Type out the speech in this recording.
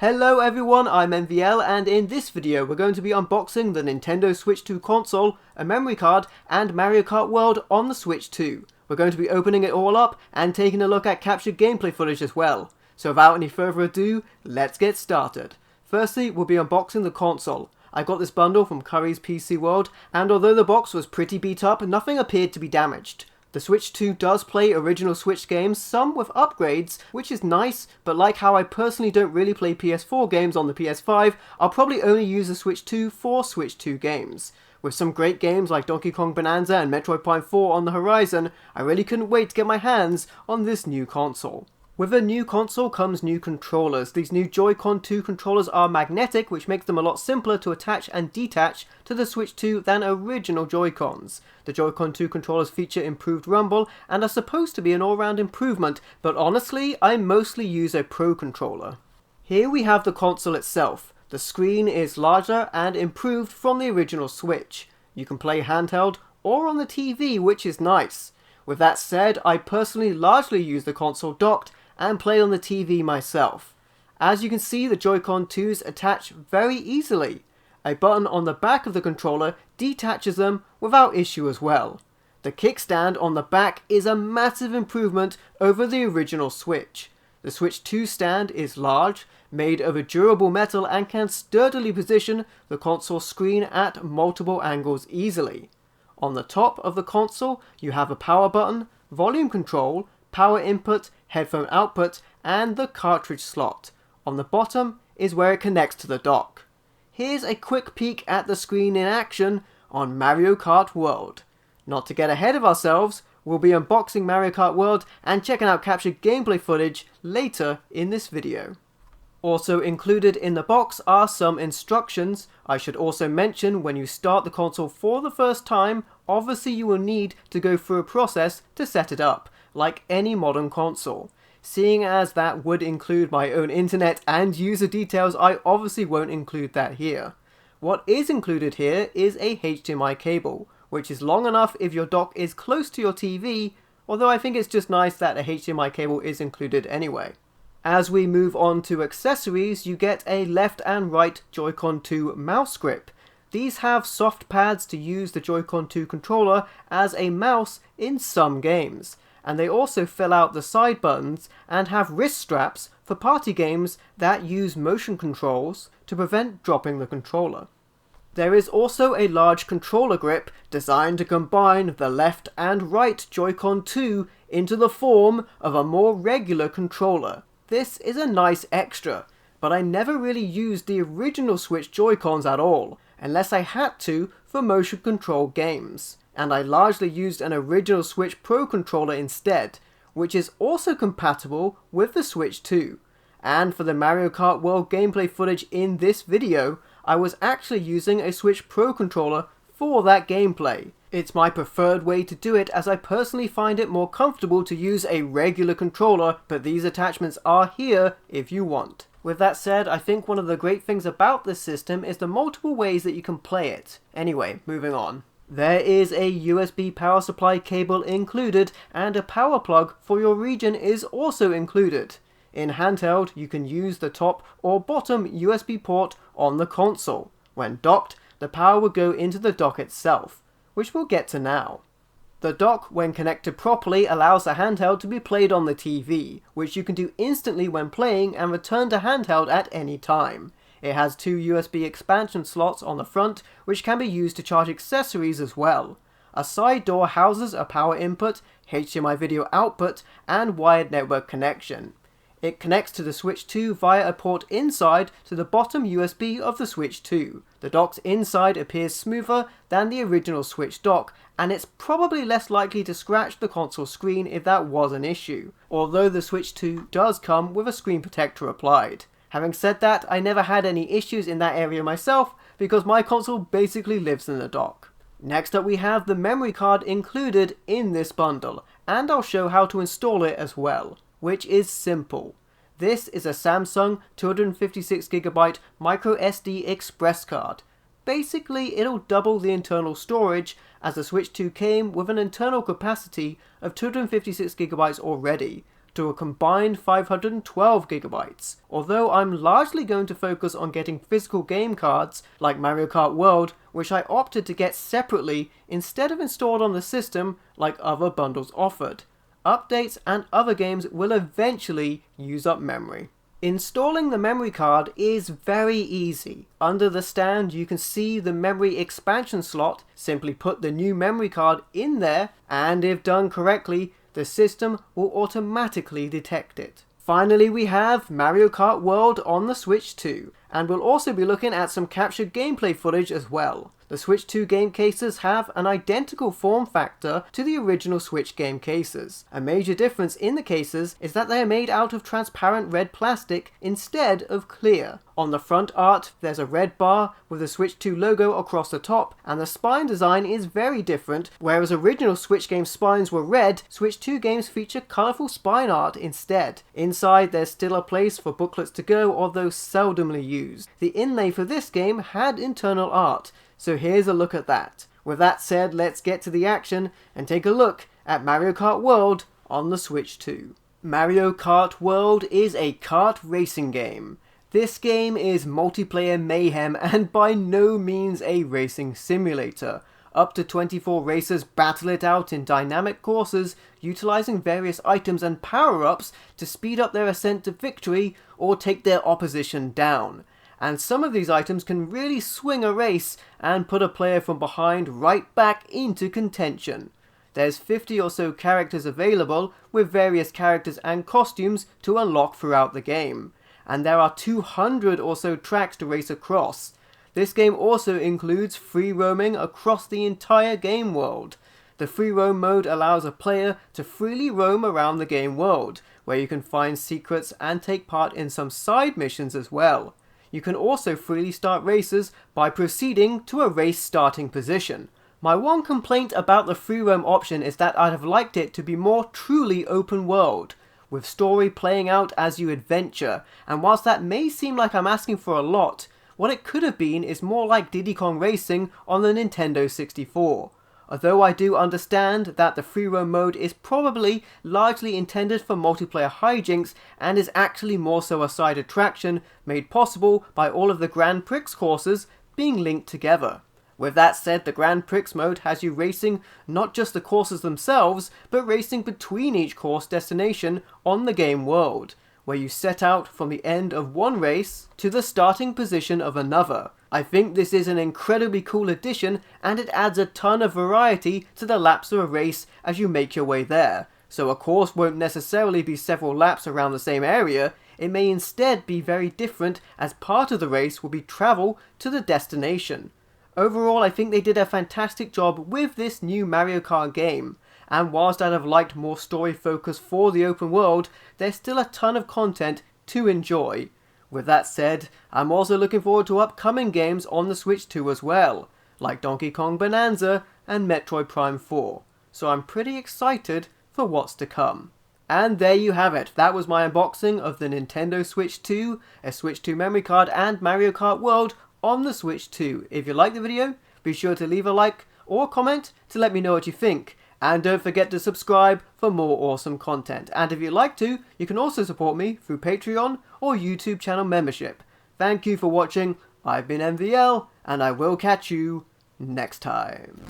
Hello everyone, I'm MVL, and in this video we're going to be unboxing the Nintendo Switch 2 console, a memory card, and Mario Kart World on the Switch 2. We're going to be opening it all up and taking a look at captured gameplay footage as well. So without any further ado, let's get started. Firstly, we'll be unboxing the console. I got this bundle from Curry's PC World, and although the box was pretty beat up, nothing appeared to be damaged. The Switch 2 does play original Switch games, some with upgrades, which is nice, but like how I personally don't really play PS4 games on the PS5, I'll probably only use the Switch 2 for Switch 2 games. With some great games like Donkey Kong Bonanza and Metroid Prime 4 on the horizon, I really couldn't wait to get my hands on this new console. With a new console comes new controllers. These new Joy-Con 2 controllers are magnetic, which makes them a lot simpler to attach and detach to the Switch 2 than original Joy-Cons. The Joy-Con 2 controllers feature improved rumble and are supposed to be an all-round improvement, but honestly, I mostly use a Pro controller. Here we have the console itself. The screen is larger and improved from the original Switch. You can play handheld or on the TV, which is nice. With that said, I personally largely use the console docked and play on the TV myself. As you can see, the Joy-Con 2s attach very easily. A button on the back of the controller detaches them without issue as well. The kickstand on the back is a massive improvement over the original Switch. The Switch 2 stand is large, made of a durable metal, and can sturdily position the console screen at multiple angles easily. On the top of the console, you have a power button, volume control, power input, headphone output, and the cartridge slot. On the bottom is where it connects to the dock. Here's a quick peek at the screen in action on Mario Kart World. Not to get ahead of ourselves, we'll be unboxing Mario Kart World and checking out captured gameplay footage later in this video. Also included in the box are some instructions. I should also mention, when you start the console for the first time, obviously you will need to go through a process to set it up, like any modern console. Seeing as that would include my own internet and user details, I obviously won't include that here. What is included here is a HDMI cable, which is long enough if your dock is close to your TV, although I think it's just nice that a HDMI cable is included anyway. As we move on to accessories, you get a left and right Joy-Con 2 mouse grip. These have soft pads to use the Joy-Con 2 controller as a mouse in some games, and they also fill out the side buttons and have wrist straps for party games that use motion controls to prevent dropping the controller. There is also a large controller grip designed to combine the left and right Joy-Con 2 into the form of a more regular controller. This is a nice extra, but I never really used the original Switch Joy-Cons at all, unless I had to for motion control games, and I largely used an original Switch Pro controller instead, which is also compatible with the Switch 2. And for the Mario Kart World gameplay footage in this video, I was actually using a Switch Pro controller for that gameplay. It's my preferred way to do it, as I personally find it more comfortable to use a regular controller, but these attachments are here if you want. With that said, I think one of the great things about this system is the multiple ways that you can play it. Anyway, moving on. There is a USB power supply cable included, and a power plug for your region is also included. In handheld, you can use the top or bottom USB port on the console. When docked, the power will go into the dock itself, which we'll get to now. The dock, when connected properly, allows the handheld to be played on the TV, which you can do instantly when playing and return to handheld at any time. It has two USB expansion slots on the front, which can be used to charge accessories as well. A side door houses a power input, HDMI video output, and wired network connection. It connects to the Switch 2 via a port inside to the bottom USB of the Switch 2. The dock's inside appears smoother than the original Switch dock, and it's probably less likely to scratch the console screen if that was an issue, although the Switch 2 does come with a screen protector applied. Having said that, I never had any issues in that area myself, because my console basically lives in the dock. Next up we have the memory card included in this bundle, and I'll show how to install it as well, which is simple. This is a Samsung 256GB microSD express card. Basically, it'll double the internal storage, as the Switch 2 came with an internal capacity of 256GB already. to a combined 512GB. Although I'm largely going to focus on getting physical game cards like Mario Kart World, which I opted to get separately instead of installed on the system like other bundles offered. Updates and other games will eventually use up memory. Installing the memory card is very easy. Under the stand you can see the memory expansion slot. Simply put the new memory card in there, and if done correctly, the system will automatically detect it. Finally, we have Mario Kart World on the Switch 2, and we'll also be looking at some captured gameplay footage as well. The Switch 2 game cases have an identical form factor to the original Switch game cases. A major difference in the cases is that they are made out of transparent red plastic instead of clear. On the front art, there's a red bar with the Switch 2 logo across the top, and the spine design is very different. Whereas original Switch game spines were red, Switch 2 games feature colourful spine art instead. Inside, there's still a place for booklets to go, although seldomly used. The inlay for this game had internal art, so here's a look at that. With that said, let's get to the action and take a look at Mario Kart World on the Switch 2. Mario Kart World is a kart racing game. This game is multiplayer mayhem and by no means a racing simulator. Up to 24 racers battle it out in dynamic courses, utilizing various items and power-ups to speed up their ascent to victory or take their opposition down. And some of these items can really swing a race and put a player from behind right back into contention. There's 50 or so characters available, with various characters and costumes to unlock throughout the game. And there are 200 or so tracks to race across. This game also includes free roaming across the entire game world. The free roam mode allows a player to freely roam around the game world, where you can find secrets and take part in some side missions as well. You can also freely start races by proceeding to a race starting position. My one complaint about the free roam option is that I'd have liked it to be more truly open world, with story playing out as you adventure, and whilst that may seem like I'm asking for a lot, what it could have been is more like Diddy Kong Racing on the Nintendo 64. Although I do understand that the free roam mode is probably largely intended for multiplayer hijinks and is actually more so a side attraction made possible by all of the Grand Prix courses being linked together. With that said, the Grand Prix mode has you racing not just the courses themselves, but racing between each course destination on the game world, where you set out from the end of one race to the starting position of another. I think this is an incredibly cool addition, and it adds a ton of variety to the laps of a race as you make your way there. So a course won't necessarily be several laps around the same area, it may instead be very different, as part of the race will be travel to the destination. Overall, I think they did a fantastic job with this new Mario Kart game, and whilst I'd have liked more story focus for the open world, there's still a ton of content to enjoy. With that said, I'm also looking forward to upcoming games on the Switch 2 as well, like Donkey Kong Bonanza and Metroid Prime 4, so I'm pretty excited for what's to come. And there you have it, that was my unboxing of the Nintendo Switch 2, a Switch 2 memory card and Mario Kart World on the Switch 2. If you liked the video, be sure to leave a like or comment to let me know what you think. And don't forget to subscribe for more awesome content. And if you'd like to, you can also support me through Patreon or YouTube channel membership. Thank you for watching, I've been MVL, and I will catch you next time.